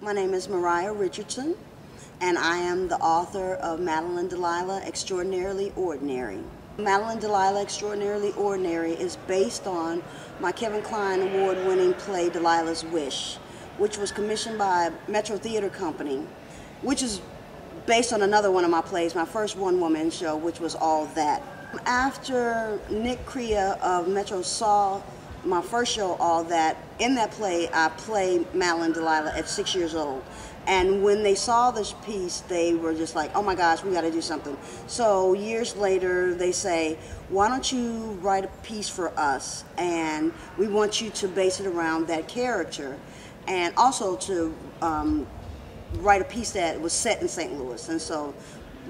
My name is Mariah Richardson, and I am the author of Madeline Delilah, Extraordinarily Ordinary. Madeline Delilah, Extraordinarily Ordinary is based on my Kevin Kline award-winning play Delilah's Wish, which was commissioned by Metro Theater Company, which is based on another one of my plays, my first one-woman show, which was All That. After Nick Crea of Metro saw my first show, All That, in that play, I played Madeline Delilah at 6 years old. And when they saw this piece, they were just like, oh my gosh, we got to do something. So years later, they say, why don't you write a piece for us? And we want you to base it around that character. And also to write a piece that was set in St. Louis. And so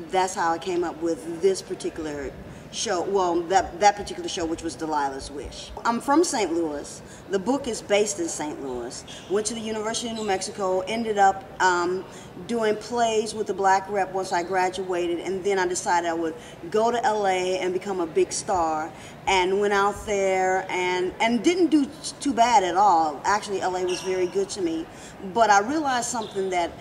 that's how I came up with this particular show, well, that particular show, which was Delilah's Wish. I'm from St. Louis. The book is based in St. Louis. Went to the University of New Mexico, ended up doing plays with the Black Rep once I graduated, and then I decided I would go to LA and become a big star, and went out there and didn't do too bad at all. Actually, LA was very good to me, but I realized something, that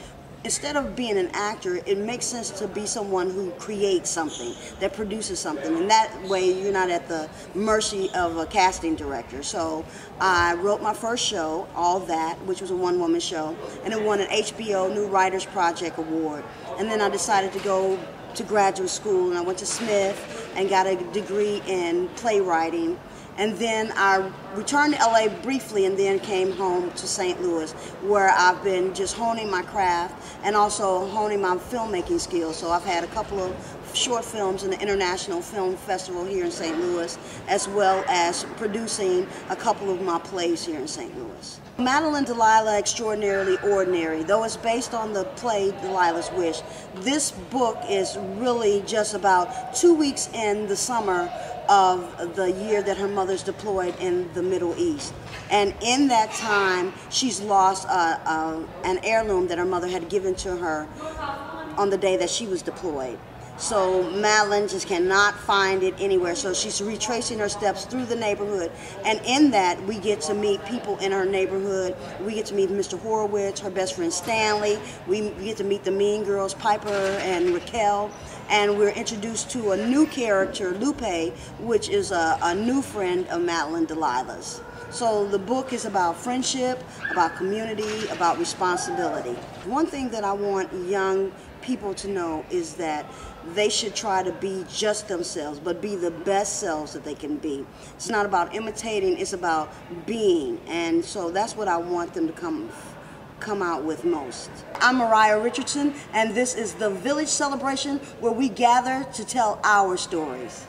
instead of being an actor, it makes sense to be someone who creates something, that produces something, and that way you're not at the mercy of a casting director. So I wrote my first show, All That, which was a one-woman show, and it won an HBO New Writers Project Award. And then I decided to go to graduate school, and I went to Smith and got a degree in playwriting. And then I returned to LA briefly, and then came home to St. Louis, where I've been just honing my craft and also honing my filmmaking skills. So I've had a couple of short films in the International Film Festival here in St. Louis, as well as producing a couple of my plays here in St. Louis. Madeline Delilah, Extraordinarily Ordinary, though it's based on the play Delilah's Wish, this book is really just about 2 weeks in the summer of the year that her mother's deployed in the Middle East. And in that time, she's lost an heirloom that her mother had given to her on the day that she was deployed. So Madeline just cannot find it anywhere. So she's retracing her steps through the neighborhood. And in that, we get to meet people in her neighborhood. We get to meet Mr. Horowitz, her best friend Stanley. We get to meet the mean girls, Piper and Raquel. And we're introduced to a new character, Lupe, which is a new friend of Madeline Delilah's. So the book is about friendship, about community, about responsibility. One thing that I want young people to know is that they should try to be just themselves, but be the best selves that they can be. It's not about imitating, it's about being. And so that's what I want them to come out with most. I'm Mariah Richardson, and this is the Village Celebration, where we gather to tell our stories.